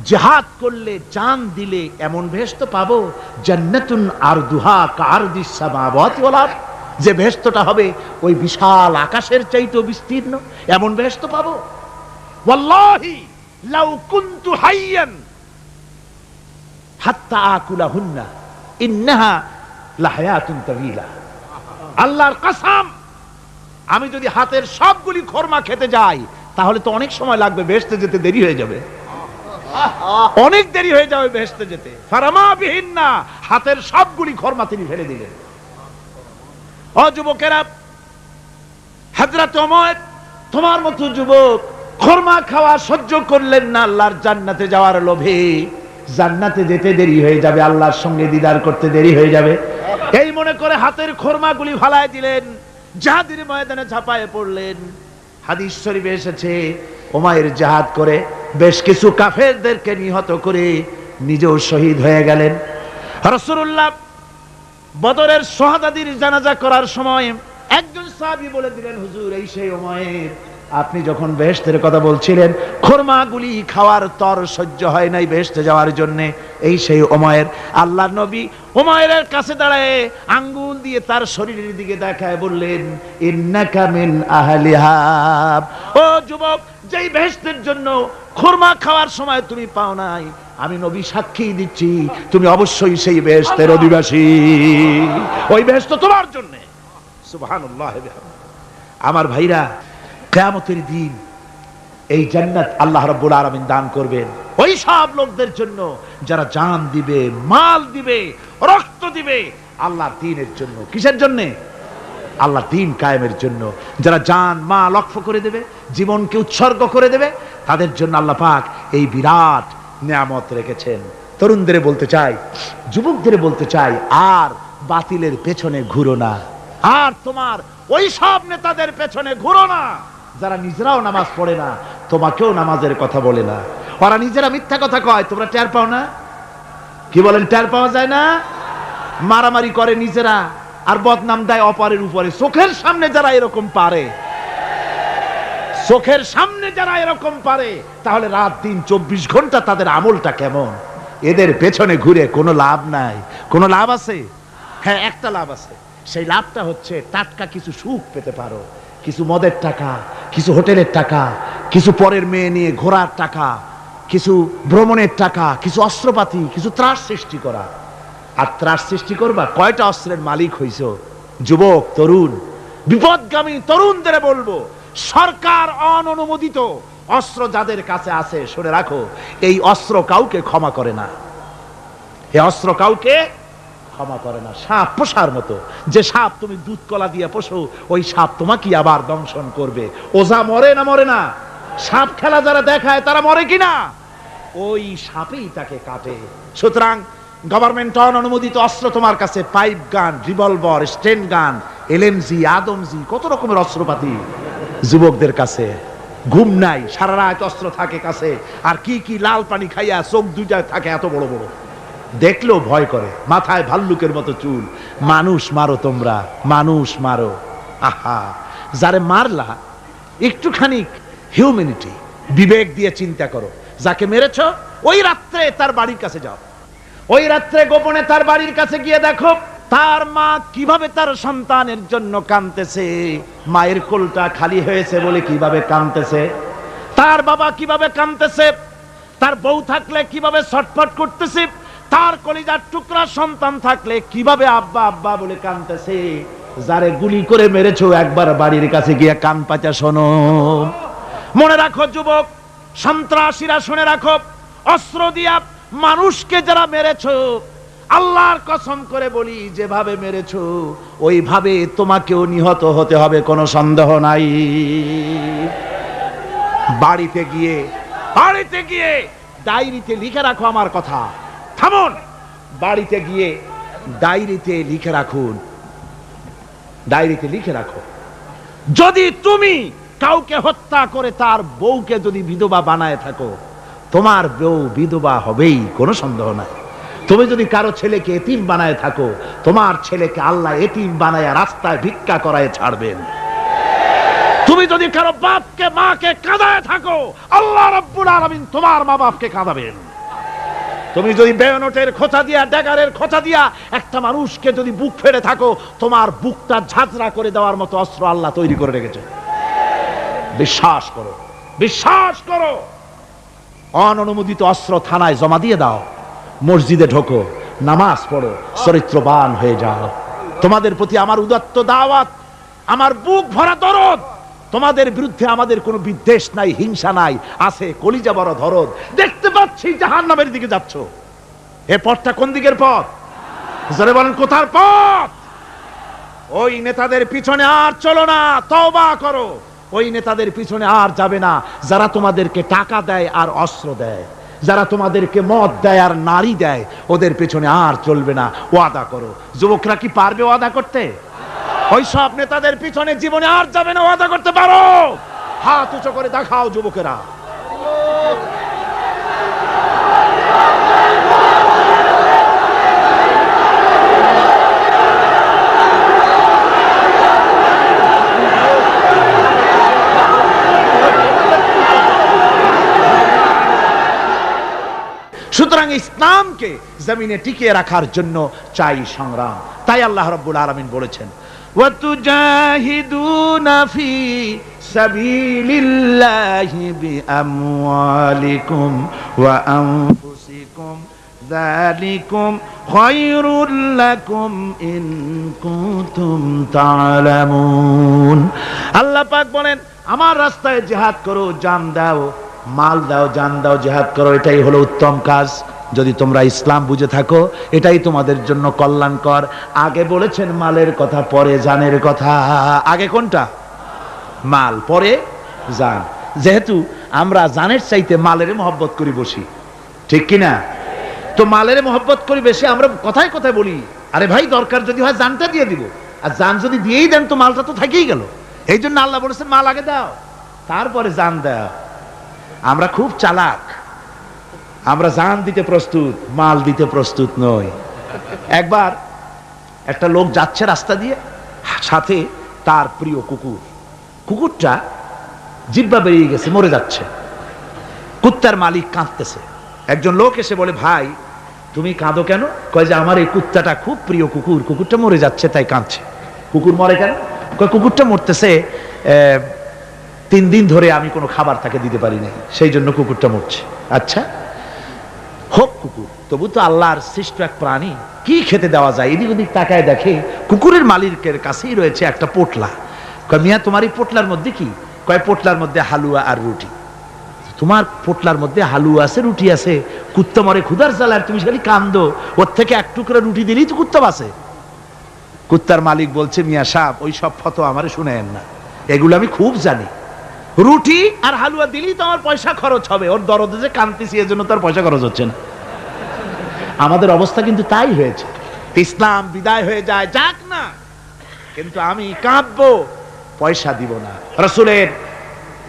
জিহাদ করলে, জান দিলে এমন বেহেশত পাবো, জান্নাতুন আরদুহা কারদিস সামাওয়াতি ওয়াল আরদ, যে বেহেশতটা হবে ওই বিশাল আকাশের চাইতেও বিস্তীর্ণ, এমন বেহেশত পাবো। ওয়াল্লাহি লাউ কুনতু হাইয়ান হাত্তা আকুলাহুন্না ইন্নাহা লাহায়াতুন তাওয়িলা। আল্লাহর কসম, আমি যদি হাতের সবগুলি খোরমা খেতে যাই, তাহলে তো অনেক সময় লাগবে, বেহেশতে যেতে দেরি হয়ে যাবে, অনেক দেরি হয়ে যাবে বেহেশতে যেতে। ফারামা বিহিন্না, হাতের সবগুলি খোরমা তিনি ফেলে দিলেন। ও যুবকেরা, হযরত ওমর তোমার মতো যুবক খোরমা খাওয়া সহ্য করলেন না আল্লাহর জান্নাতে যাওয়ার লোভে। জান্নাতে যেতে দেরি হয়ে যাবে, আল্লাহর সঙ্গে দিদার করতে দেরি হয়ে যাবে, এই মনে করে হাতের খোরমাগুলি ফালায় দিলেন, জিহাদের ময়দানে ঝাঁপায়ে পড়লেন। হাদিস শরীফে এসেছে, উমাইর জিহাদ করে বেশ কিছু কাফেরদেরকে নিহত করে নিজেও শহীদ হয়ে গেলেন। রাসূলুল্লাহ বদরের শহাদাদের জানাজা করার সময় একজন সাহাবী বলে দিলেন, হুজুর, এই সেই উমাইর, আপনি যখন বেহেশতের কথা বলছিলেন, খোরমাগুলি খাওয়ার তর সহ্য হয় নাই বেহেশতে যাওয়ার জন্য, এই সেই উমাইর। আল্লাহর নবী উমাইরের কাছে দাঁড়ায় আঙ্গুল দিয়ে তার শরীরের দিকে দেখায় বললেন, ইন্নাকা মিন আহলিহা। ও যুবক, যেই বেহেশতের জন্য খোরমা খাওয়ার সময় তুমি পাও নাই, আমি নবী সাক্ষী দিচ্ছি, তুমি অবশ্যই সেই বেহেশতের অধিবাসী, ওই বেহেশত তোমার জন্য। সুবহানাল্লাহ। আমার ভাইরা, কিয়ামতের দিন এই জান্নাত আল্লাহ রাব্বুল আলামিন দান করবেন ওই সব লোকদের জন্য যারা জান দিবে, মাল দিবে, রক্ত দিবে আল্লাহর দ্বীনের জন্য। কিসের জন্য? আল্লাহর দ্বীন কায়েমের জন্য। যারা জান মাল ওয়াকফ করে দেবে, জীবনকে উৎসর্গ করে দেবে, তাদের জন্য আল্লাহ পাক এই বিরাট নিয়ামত রেখেছেন। তরুণদের বলতে চাই, যুবকদের বলতে চাই, আর বাতিলের পেছনে ঘুরো না, আর তোমার ওই সব নেতাদের পেছনে ঘুরো না যারা নিজেরাও নামাজ পড়ে না, তোমাকেও নামাজের কথা বলে না। ওরা নিজেরা মিথ্যা কথা কয়, তোমরা টের পাও না? কি বলেন, টের পাওয়া যায় না? মারামারি করে নিজেরা আর বদনাম দেয় অপরের উপরে। চোখের সামনে যারা এরকম পারে, চোখের সামনে যারা এরকম পারে, তাহলে রাত দিন 24 ঘন্টা তাদের আমলটা কেমন? এদের পেছনে ঘুরে কোনো লাভ নাই। কোনো লাভ আছে? হ্যাঁ, একটা লাভ আছে। সেই লাভটা হচ্ছে টাটকা কিছু সুখ পেতে পারো, কিছু মদের টাকা, কিছু হোটেলের টাকা, কিছু পরের মেয়ে নিয়ে ঘোরার টাকা, কিছু ভ্রমণের টাকা, কিছু অস্ত্রপাতি, কিছু ত্রাস সৃষ্টি করা। আর ত্রাস সৃষ্টি করবা, কয়টা অস্ত্রের মালিক হইছো? যুবক, তরুণ, বিপদগামী তরুণদের বলবো, সরকার অননুমোদিত অস্ত্র যাদের কাছে আছে, শুনে রাখো, এই অস্ত্র কাউকে ক্ষমা করে না। এই অস্ত্র কাউকে ক্ষমা করে না। সাপ পোষার মতো, যে সাপ তুমি দুধ কলা দিয়ে পোষো, ওই সাপ তোমাকে আবার দংশন করবে। ওঝা মরে না মরে না? সাপ খেলা যারা দেখায় তারা মরে কিনা? ওই সাপেই তাকে কাটে। সুতরাং গভর্নমেন্ট অনুমোদিত অস্ত্র তোমার কাছে, পাইপ গান, রিভলভার, স্টেন গান, এলএমজি, আদমজি, কত রকমের অস্ত্রপাতি যুবকদের কাছে। ঘুম নাই, সারা রাত অস্ত্র থাকে কাছে, আর কি কি লাল পানি খাইয়া চোখ দুইটা থাকে এত বড় বড়, দেখলেও ভয় করে, মাথায় ভাল্লুকের মতো চুল। মানুষ মারো তোমরা, মানুষ মারো। আহা, যারে মারলা একটুখানি হিউম্যানিটি, বিবেক দিয়ে চিন্তা করো। যাকে মেরেছ ওই রাত্রে তার বাড়ির কাছে যাও, ওই রাত্রে গোপনে তার বাড়ির কাছে গিয়ে দেখো তার মা কিভাবে তার সন্তানের জন্য কাঁদতেছে, মায়ের কোলটা খালি হয়েছে বলে কিভাবে কাঁদতেছে, তার বাবা কিভাবে কাঁদতেছে, তার বউ থাকলে কিভাবে ছটফট করতেছে, তার কলিজার টুকরা সন্তান থাকলে কিভাবে আব্বা আব্বা বলে কাঁদতেছে। যারে গুলি করে মেরেছো একবার বাড়ির কাছে গিয়ে কান পাচা শোনো। মনে রাখো যুবক, সন্ত্রাসীরা শুনে রাখো, অস্ত্র দিয়া মানুষকে যারা মেরেছো, আল্লাহর কসম করে বলি যেভাবে মেরেছো ওইভাবে তোমাকেও নিহত হতে হবে, কোনো সন্দেহ নাই। বাড়িতে গিয়ে ডায়েরিতে লিখে রাখো আমার কথা। থামুন, বাড়িতে গিয়ে ডায়েরিতে লিখে রাখুন, ডায়েরিতে লিখে রাখো, যদি তুমি কাউকে হত্যা করে তার বউকে যদি বিধবা বানায় থাকো, তোমার বউ বিধবা হবেই, কোনো সন্দেহ নাই। তুমি যদি কারো ছেলেকে এতিম বানায় থাকো, তোমার ছেলেকে আল্লাহ এতিম বানায় রাস্তায় ভিক্ষা করায় ছাড়বেন। তুমি যদি কারো বাপকে মাকে কাঁদায় থাকো, আল্লাহ রাব্বুল আলামিন তোমার মা বাপকে কাঁদাবেন। তুমি যদি বেয়নটের খোঁচা দিয়া, ড্যাগারের খোঁচা দিয়া একটা মানুষকে যদি বুক ফেড়ে থাকো, তোমার বুকটা ঝাঁঝরা করে দেওয়ার মতো অস্ত্র আল্লাহ তৈরি করে রেখেছে। বিশ্বাস করো, বিশ্বাস করো। অননুমোদিত অস্ত্র থানায় জমা দিয়ে দাও, মসজিদে ঢোকো, নামাজ পড়ো, চরিত্রবান হয়ে যাও। তোমাদের প্রতি আমার উদাত্ত দাওয়াত, আমার বুক ভরা দরদ। তোমাদের বিরুদ্ধে আমাদের কোনো বিদ্বেষ নাই, হিংসা নাই, আছে কলিজা বড় দরদ। দেখতে পাচ্ছি জাহান্নামের দিকে যাচ্ছ, এ পথটা কোন দিকের পথ? জোরে বলেন, কোথার পথ? ওই নেতাদের পিছনে আর চলো না, তওবা করো। ওই নেতাদের পিছনে আর যাবে না যারা তোমাদেরকে টাকা দেয় আর অস্ত্র দেয়, যারা তোমাদেরকে মদ দেয় আর নারী দেয়, ওদের পেছনে আর চলবে না। ওয়াদা করো। যুবকরা কি পারবে ওয়াদা করতে? ওই সব নেতাদের পিছনে জীবনে আর যাবে না, ওয়াদা করতে পারো? হাত উঁচু করে দেখাও যুবকেরা। সুতরাং ইসলামকে জমিনে টিকিয়ে রাখার জন্য চাই সংগ্রাম। তাই আল্লাহ রাব্বুল আলামিন বলেছেন, ওয়াতুজাহিদুনা ফি সাবিলিল্লাহি বিআমওয়ালিকুম ওয়া আনফুসিকুম যালিকুম খায়রুল লাকুম ইন কুনতুম তা'লামুন। আল্লাহ পাক বলেন, আমার রাস্তায় জিহাদ করো, জান দাও, মাল দাও, জান দাও, জিহাদ করো, এটাই হলো উত্তম কাজ। যদি তোমরা ইসলাম বুঝে থাকো, এটাই তোমাদের জন্য কল্যাণকর। আগে বলেছেন মালের কথা, পরে জানের কথা। আগে কোনটা? মাল, পরে জান। যেহেতু আমরা জানের চাইতে মালের মহব্বত করি বসি, ঠিক কিনা? তো মালের মহব্বত করি বেশি, আমরা কথায় কথায় বলি, আরে ভাই দরকার যদি হয় জানটা দিয়ে দিব, আর জান যদি দিয়েই দেন তো মালটা তো থেকেই গেল। এই জন্য আল্লাহ বলেছেন মাল আগে দাও, তারপরে জান দাও। আমরা খুব চালাক, আমরা জান দিতে প্রস্তুত, মাল দিতে প্রস্তুত নই। একবার একটা লোক যাচ্ছে রাস্তা দিয়ে, সাথে তার প্রিয় কুকুর। কুকুরটা জিহ্বা বেরিয়ে গেছে, মরে যাচ্ছে। কুত্তার মালিক কাঁদতেছে। একজন লোক এসে বলে, ভাই তুমি কাঁদো কেন? কয় যে আমার এই কুত্তাটা খুব প্রিয় কুকুর, কুকুরটা মরে যাচ্ছে তাই কাঁদছে। কুকুর মরে কেন? কয় কুকুরটা মরতেছে 3 দিন ধরে আমি কোনো খাবার তাকে দিতে পারি না, সেই জন্য কুকুরটা মরছে। আচ্ছা হোক কুকুর, তবু তো আল্লাহর সৃষ্ট এক প্রাণী, কি খেতে দেওয়া যায়? এদিক ওদিক তাকায় দেখে কুকুরের মালিকের কাছেই রয়েছে একটা পোটলা। কয় মিয়া তোমার এই পোটলার মধ্যে কি? কয় পোটলার মধ্যে হালুয়া আর রুটি। তোমার পোটলার মধ্যে হালুয়া আছে, রুটি আছে, কুত্তা মরে ক্ষুধার জ্বালায়, তুমি খালি কান্দো, ওর থেকে এক টুকরা রুটি দিলেই তো কুত্তা বাঁচে। কুত্তার মালিক বলছে, মিয়া সাহেব ওই সব ফতোয়া আমারে শুনেন না, এগুলো আমি খুব জানি। রুটি আর হালুয়া দিলেই তো আমার পয়সা খরচ হবে, ওর দরদে যে কাঁদতেছি এজন্য তার পয়সা খরচ হচ্ছে না। আমাদের অবস্থা কিন্তু তাই হয়েছে। ইসলাম বিদায় হয়ে যায়, যাক না, কিন্তু আমি কাঁদবো, পয়সা দিব না। রাসূলের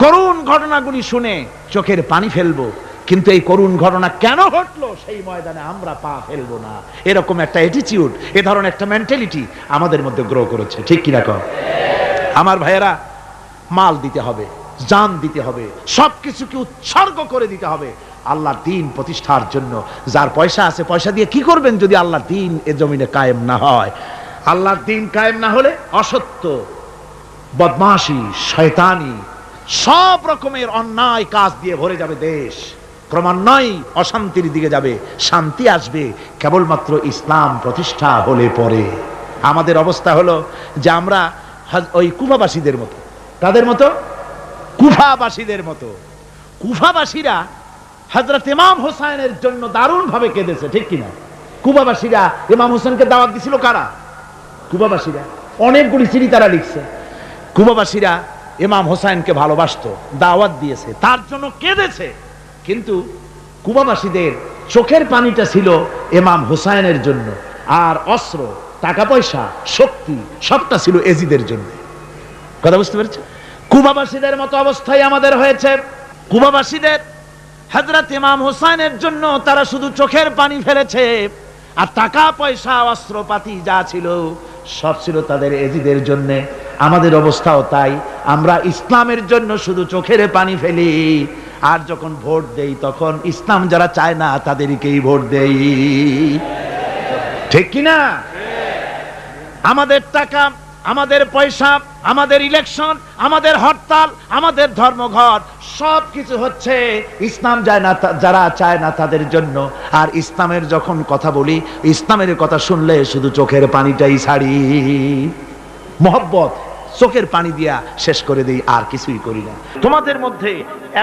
করুণ ঘটনাগুলি শুনে চোখের পানি ফেলবো, কিন্তু এই করুণ ঘটনা কেন ঘটলো সেই ময়দানে আমরা পা ফেলবো না, এরকম একটা অ্যাটিটিউড, এ ধরনের একটা মেন্টালিটি আমাদের মধ্যে গ্রো করেছে। ঠিক কিনা কম? আমার ভাইয়েরা, মাল দিতে হবে, জান দিতে হবে, সবকিছুকে উৎসর্গ করে দিতে হবে আল্লাহর দ্বীন প্রতিষ্ঠার জন্য। যার পয়সা আছে, পয়সা দিয়ে কি করবেন যদি আল্লাহর দ্বীন এ জমিনে কায়েম না হয়? আল্লাহর দ্বীন কায়েম না হলে অসত্য, বদমাশি, শয়তানি, সব রকমের অন্যায় কাজ দিয়ে ভরে যাবে দেশ, ক্রমান্বয়ে অশান্তির দিকে যাবে। শান্তি আসবে কেবলমাত্র ইসলাম প্রতিষ্ঠা হলে পরে। আমাদের অবস্থা হলো যে আমরা ওই কুফাবাসীদের মতো। কাদের মতো? কুফাবাসীদের মতো। কুফাবাসীরা হযরত ইমাম হোসেনের জন্য দারুণ ভাবে কেঁদেছে। ঠিক কিনা? কুফাবাসীরা ইমাম হোসেনকে দাওয়াত দিছিল কারা? কুফাবাসীরা। অনেকগুলি চিঠি তারা লিখছে। কুফাবাসীরা ইমাম হোসেনকে ভালোবাসতো, দাওয়াত দিয়েছে, তার জন্য কেঁদেছে। কিন্তু কুফাবাসীদের চোখের পানিটা ছিল ইমাম হোসেনের জন্য, আর অস্ত্র, টাকা পয়সা, শক্তি সবটা ছিল এজিদের জন্য। কথা বুঝতে পেরেছে? কুফাবাসীদের মতো অবস্থায় আমাদের হয়েছে। কুফাবাসীদের হযরত ইমাম হোসেনের জন্য তারা শুধু চোখের পানি ফেলেছে, আর টাকা পয়সা, অস্ত্রপাতি যা ছিল সব ছিল তাদের এজিদের জন্য। আমাদের অবস্থাও তাই। আমরা ইসলামের জন্য শুধু চোখের পানি ফেলি, আর যখন ভোট দেই তখন ইসলাম যারা চায় না তাদেরকেই ভোট দেই। ঠিক কিনা? আমাদের টাকা, আমাদের পয়সা, আমাদের ইলেকশন, আমাদের হরতাল, আমাদের ধর্মঘট সবকিছু হচ্ছে ইসলাম যায় না, যারা চায় না তাদের জন্য। আর ইসলামের যখন কথা বলি, ইসলামের কথা শুনলে শুধু চোখের পানিটাই ছাড়ি। মোহব্বত চোখের পানি দিয়া শেষ করে দেই, আর কিছুই করি না। তোমাদের মধ্যে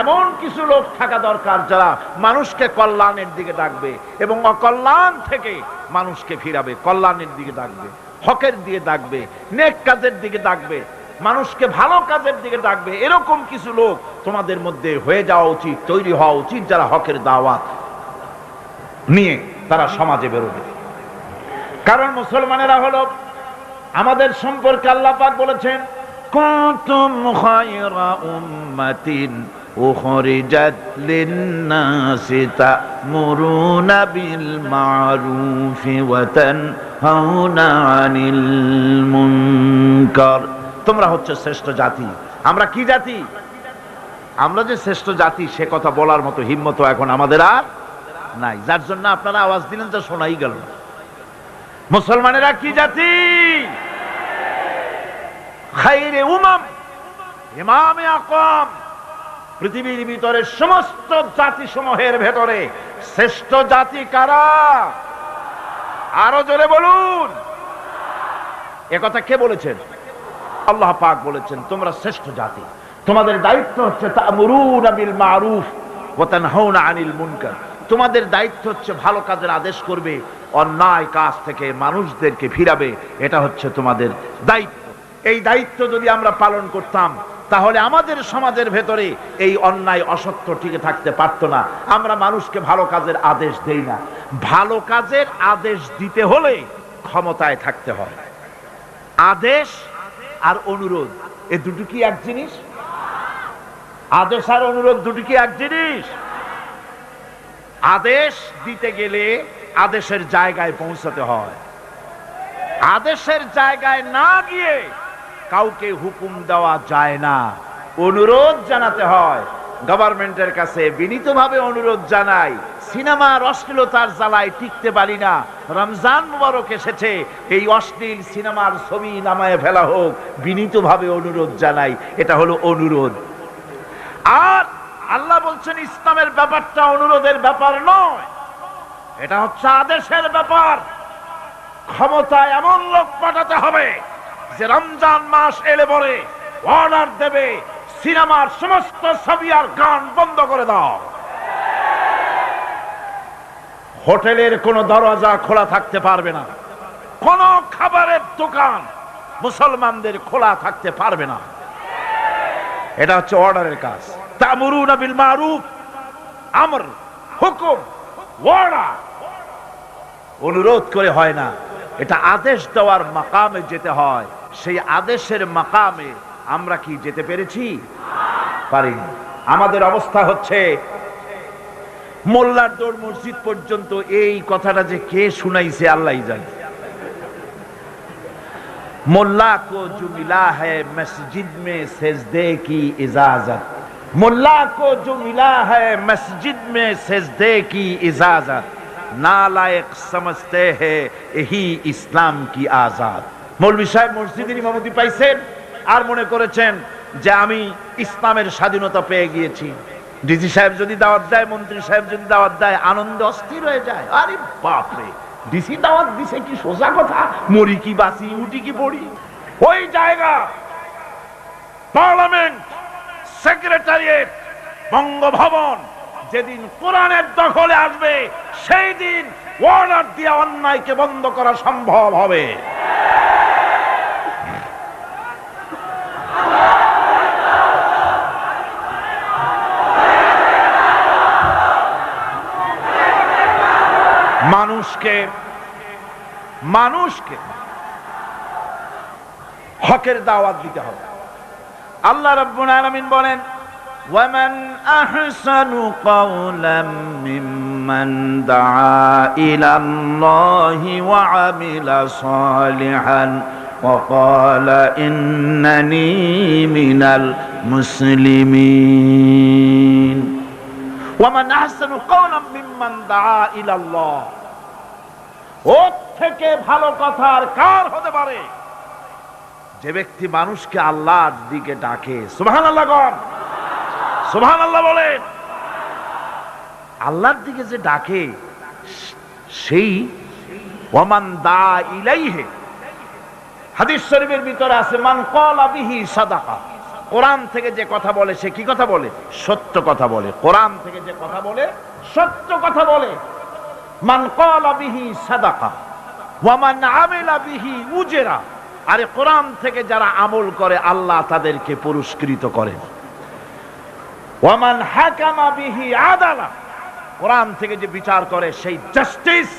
এমন কিছু লোক থাকা দরকার যারা মানুষকে কল্যাণের দিকে ডাকবে এবং অকল্যাণ থেকে মানুষকে ফিরাবে, কল্যাণের দিকে ডাকবে, হকের দিকে ডাকবে, নেক কাজের দিকে ডাকবে, মানুষকে ভালো কাজের দিকে ডাকবে। এরকম কিছু লোক তোমাদের মধ্যে হয়ে যাওয়া উচিত, তৈরি হওয়া উচিত, যারা হকের দাওয়াত নিয়ে তারা সমাজে বেরোবে। কারণ মুসলমানেরা হলো আমাদের সম্পর্কে আল্লাহ পাক বলেছেন, কুনতুম খায়রা উম্মাতিন উখরিজাত লিন-নাসি তা'মুরুনা বিল মা'রুফি ওয়া তানহাউনা আনিল মুনকার। তোমরা হচ্ছে শ্রেষ্ঠ জাতি। আমরা কি জাতি? আমরা যে শ্রেষ্ঠ জাতি সে কথা বলার মতো হিম্মত এখন আমাদের আর নাই, যার জন্য আপনারা আওয়াজ দিলেন যা শোনাই গেল। মুসলমানেরা কি জাতি? খায়রে উমাম, ইমামে আকওয়াম। পৃথিবীর ভিতরে সমস্ত জাতি সমূহের ভেতরে শ্রেষ্ঠ জাতি কারা? আরো জোরে বলুন। একথা কে বলেছেন? আল্লাহ পাক বলেছেন তোমরা শ্রেষ্ঠ জাতি। তোমাদের দায়িত্ব হচ্ছে তা'মুরুনা বিল মা'রুফ ওয়া তানহাউনা আনিল মুনকার। তোমাদের দায়িত্ব হচ্ছে ভালো কাজের আদেশ করবে, অন্যায় কাজ থেকে মানুষদেরকে ফিরাবে। এটা হচ্ছে তোমাদের দায়িত্ব। এই দায়িত্ব যদি আমরা পালন করতাম তাহলে আমাদের সমাজের ভেতরে এই অন্যায় অসত্য টিকে থাকতে পারত না। আমরা মানুষকে ভালো কাজের আদেশ দেই না। ভালো কাজের আদেশ দিতে হলে ক্ষমতায় থাকতে হয়। আদেশ আর অনুরোধ এই দুটো কি এক জিনিস? আদেশ আর অনুরোধ দুটো কি এক জিনিস? আদেশ দিতে গেলে আদেশের জায়গায় পৌঁছাতে হয়। আদেশের জায়গায় না গিয়ে কাউকে হুকুম দেওয়া যায় না, অনুরোধ জানাতে হয়। গভর্নমেন্টের কাছে বিনীতভাবে অনুরোধ জানাই, সিনেমার অশ্লীলতার জ্বালায় টিকতে পারি না, রমজান মুবারক এসেছে, এই অশ্লীল সিনেমার ছবি নামায় ফেলা হোক, বিনীতভাবে অনুরোধ জানাই। এটা হলো অনুরোধ। আর আল্লাহ বলছেন ইসলামের ব্যাপারটা অনুরোধের ব্যাপার নয়, এটা হচ্ছে আদেশের ব্যাপার। ক্ষমতায় এমন লোক পাঠাতে হবে যে রমজান মাস এলে পরে অর্ডার দেবে সিনেমার সমস্ত ছবি আর গান বন্ধ করে দাও। হোটেলের কোনো দরজা খোলা থাকতে পারবে না, কোন খাবারের দোকান মুসলমানদের খোলা থাকতে পারবে না। এটা হচ্ছে অর্ডারের কাজ। তা'মুরুনা বিল মা'রুফ, আমর, হুকুম, অর্ডার। অনুরোধ করে হয় না, এটা আদেশ দেওয়ার মাকামে যেতে হয়। সেই আদেশের মাকামে আমরা কি যেতে পেরেছি? পারিনি। আমাদের অবস্থা হচ্ছে মোল্লার দৌড় মসজিদ পর্যন্ত। এই কথাটা যে কে শুনাইছে আল্লাহই জানে। मोल्ला को जो मिला है मस्जिद में सजदे की इजाजत, मोल्ला को जो मिला है मस्जिद में सजदे की इजाजत, नालायक समझते हैं यही इस्लाम की आजाद। मौलवी साहेब मस्जिদের ইমামতি পাইছেন আর মনে করেছেন যে আমি ইসলামের স্বাধীনতা পেয়ে গিয়েছি। ডিজি সাহেব যদি দাওয়াত দেয়, মন্ত্রী সাহেব যদি দাওয়াত দেয়, আনন্দ অস্থির হয়ে যায়। আরে বাপ রে, ডিসি দাওয়াত দিছে, কি সোজা কথা, মরি কি বাসি, উঠি কি পড়ি। ওই জায়গা পার্লামেন্ট, সেক্রেটারিয়েট, বঙ্গভবন যেদিন কোরআনের দখলে আসবে সেই দিন অর্ডার দিয়ে অন্যায়কে বন্ধ করা সম্ভব হবে। মানুষকে হকের দাওয়াত দিতে হবে। আল্লাহ রাব্বুল আলামিন বলেন, ওয়ামান আহসানু কাওলাম মিম্মান দাআ ইলাল্লাহি ওয়া আমিলা সালিহান ওয়া ক্বালা ইন্নানি মিনাল মুসলিমিন। ওয়ামান আহসানু কাওলাম মিম্মান দাআ ইলাল্লাহ, ওর থেকে ভালো কথা আর কার হতে পারে যে ব্যক্তি মানুষকে আল্লাহর দিকে ডাকে। সুবহানাল্লাহ গণ, সুবহানাল্লাহ বলেন। আল্লাহর দিকে যে ডাকে সেই ওয়ামান দা ইলাইহি, হাদিস শরীফের ভিতরে আছে মান ক্বালা বিহি সাদাকা, কোরআন থেকে যে কথা বলে সে কি কথা বলে? সত্য কথা বলে। কোরআন থেকে যে কথা বলে সত্য কথা বলে। মান ক্বালা বিহি সাদাকা ওয়া মান আমিলা বিহি উজরা, আরে কোরআন থেকে যারা আমল করে আল্লাহ তাদেরকে পুরস্কৃত করেন। ওয়া মান হাকামা বিহি আদালা, কোরআন থেকে যে বিচার করে সেই জাস্টিস,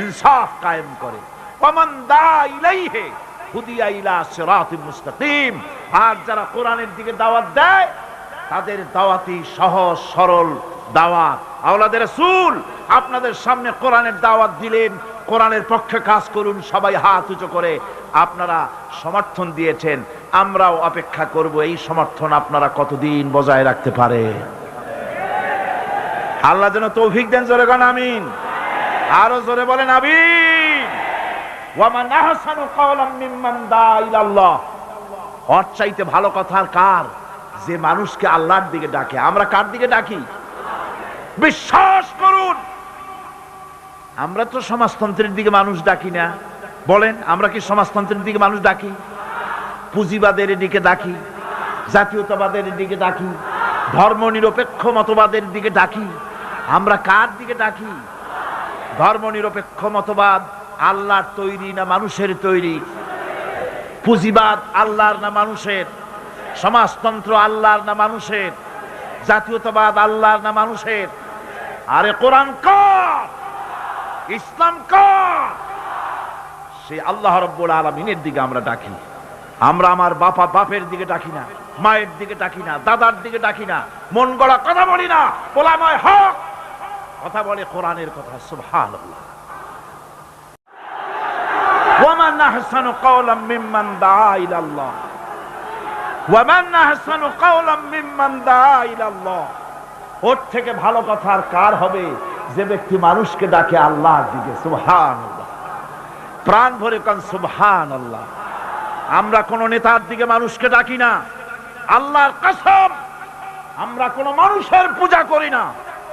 ইনসাফ কায়েম করে। ওয়া মান দা ইলাইহি হুদিয়া ইলা সিরাতিল মুস্তাকিম, আর যারা কোরআনের দিকে দাওয়াত দেয় তাদের দাওয়াতই সহজ সরল দাওয়াত। আওলাদের রাসূল আপনাদের সামনে কোরআনের দাওয়াত দিলেন, কোরআনের পক্ষে কাজ করুন, সবাই হাত উঁচু করে আপনারা সমর্থন দিয়েছেন। আমরাও অপেক্ষা করব এই সমর্থন আপনারা কতদিন বজায় রাখতে পারে। আল্লাহ যেন তৌফিক দেন। জোরে বলেন আমিন, আরো জোরে বলেন আমিন। ওয়া মান আহসানু কাওলাম মিম্মান দাআ ইলাল্লাহ, ওর চাইতে ভালো কথা আর কার যে মানুষকে আল্লাহর দিকে ডাকে। আমরা কার দিকে ডাকি? বিশ্বাস করুন, আমরা তো সমাজতন্ত্রের দিকে মানুষ ডাকি না। বলেন, আমরা কি সমাজতন্ত্রের দিকে মানুষ ডাকি? পুঁজিবাদের দিকে ডাকি, জাতীয়তাবাদের দিকে ডাকি, ধর্ম নিরপেক্ষ মতবাদের দিকে ডাকি। আমরা কার দিকে ডাকি? ধর্ম নিরপেক্ষ মতবাদ আল্লাহর তৈরি না মানুষের তৈরি? পুঁজিবাদ আল্লাহর না মানুষের? সমাজতন্ত্র আল্লাহর না মানুষের? জাতীয়তাবাদ আল্লাহর না মানুষের? আরে কোরআন কার? ইসলাম কার? সেই আল্লাহ রাব্বুল আলামিনের দিকে আমরা ডাকি। আমরা আমার বাপের দিকে ডাকি না, মায়ের দিকে ডাকি না, দাদার দিকে ডাকি না, মন গড়া কথা বলি না। ওলামায়ে হক কথা বলে কোরআনের কথা। সুবহানাল্লাহ। ওয়া মান আহসানু কাওলাম মিম্মান দাআ ইলাল্লাহ, ওয়া মান আহসানু কাওলাম মিম্মান দাআ ইলাল্লাহ, ওর থেকে ভালো কথা আর কার হবে যে ব্যক্তি মানুষকে ডাকে আল্লাহর দিকে। সুবহানাল্লাহ, প্রাণ ভরে কান সুবহানাল্লাহ। আমরা কোন নেতার দিকে মানুষকে ডাকি না, আল্লাহর কসম। আমরা কোন মানুষের পূজা করি না,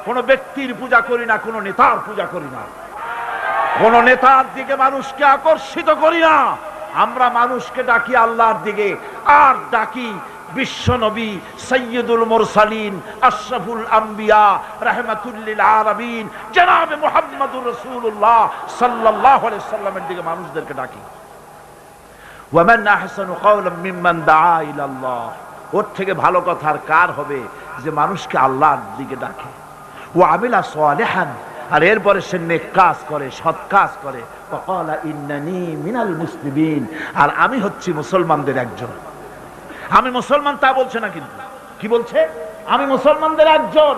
কোন ব্যক্তির পূজা করি না, কোন নেতার পূজা করি না, কোন নেতার দিকে মানুষকে আকর্ষিত করি না। আমরা মানুষকে ডাকি আল্লাহর দিকে, আর ডাকি বিশ্ব নবী সাইয়্যিদুল মুরসালিন আশরাফুল আম্বিয়া রাহমাতুল লিল আলামিন জনাবে মুহাম্মদুর রাসূলুল্লাহ সাল্লাল্লাহু আলাইহি ওয়াসাল্লামের দিকে মানুষদেরকে ডাকি। ওয়া মান আহসানু কাওলাম মিম্মান দাআ ইলাল্লাহ, ওর থেকে ভালো কথা আর কার হবে যে মানুষকে আল্লাহর দিকে ডাকে। ওয়া আমিলা সালিহান, আর এরপরে সে নেক কাজ করে, সৎ কাজ করে। ওয়া ক্বালা ইন্নানি মিনাল মুসলিমিন, আর আমি হচ্ছি মুসলমানদের একজন। আমি মুসলমান তা বলছে না, কিন্তু কি বলছে? আমি মুসলমানদের একজন।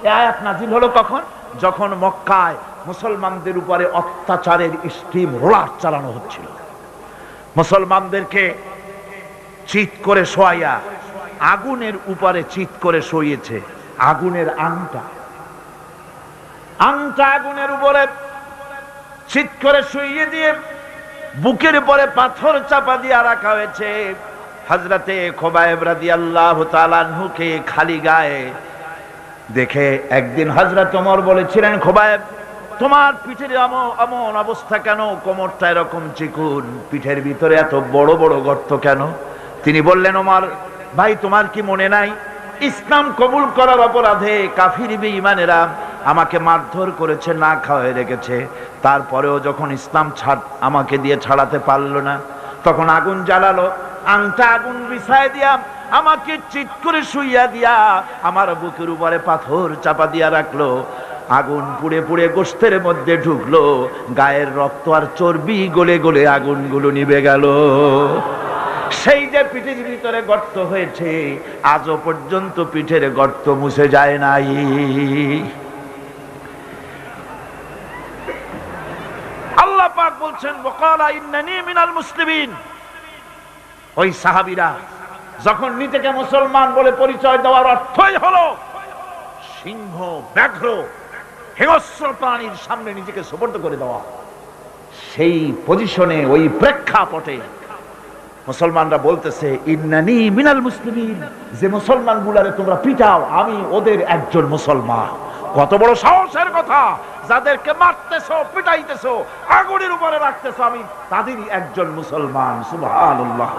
এই আয়াত নাজিল হলো কখন? যখন মক্কায় মুসলমানদের উপরে অত্যাচারের স্টিম রোলার চালানো হচ্ছিল। মুসলমানদেরকে চিৎ করে শোয়াইয়া আগুনের উপরে চিৎ করে শোইয়েছে। আগুনের আংটা আগুনের উপরে চিৎ করে শুইয়ে দিয়ে বুকের উপরে পাথর চাপা দিয়ে রাখা হয়েছে। হযরতে খুবাইব রাদিয়াল্লাহু তাআলা আনহুকে খালি গায়ে দেখে একদিন হযরত ওমর বলেছিলেন, খুবাইব, তোমার পিঠের এমন অবস্থা কেন? কোমরটা এরকম চিকুন, পিঠের ভিতরে এত বড় বড় গর্ত কেন? তিনি বললেন, ওমর ভাই, তোমার কি মনে নাই ইসলাম কবুল করার অপরাধে কাফির বেঈমানেরা আমাকে মারধর করেছে, না খাওয়ায় রেখেছে। তারপরেও যখন ইসলাম আমাকে দিয়ে ছাড়াতে পারলো না, তখন আগুন জ্বালালো, আংটা আগুন বিছায় দিয়া আমাকে চিৎ করে শুইয়া দিয়া আমার বুকের উপরে পাথর চাপা দিয়া রাখলো। আগুন পুড়ে পুড়ে গোশতের মধ্যে ঢুকলো, গায়ের রক্ত আর চর্বি গলে গলে আগুনগুলো নিভে গেল। সেই যে পিঠের ভিতরে গর্ত হয়েছে, আজও পর্যন্ত পিঠের গর্ত মুছে যায় নাই। আল্লাহ পাক বলছেন, ওয়াকালা ইন্নানী মিনাল মুসলিমিন। ওই সাহাবীরা যখন নিজেকে মুসলমান বলে পরিচয় দেওয়ার অর্থই হলো সিংহ, ব্যাঘ্র, হিংস্র প্রাণীর সামনে নিজেকে সুপর্দ করে দেওয়া, সেই পজিশনে, ওই প্রেক্ষাপটে মুসলমানরা বলতেছে, ইন্নানী মিনাল মুসলিমিন, যে মুসলমান গুলারে তোমরা পিটাও, আমি ওদের একজন মুসলমান। কত বড় সাহসের কথা! যাদেরকে মারতেছো, পিটাইতেছো, আগুনের উপরে রাখতেছো, আমি তাদেরই একজন মুসলমান। সুবহানাল্লাহ।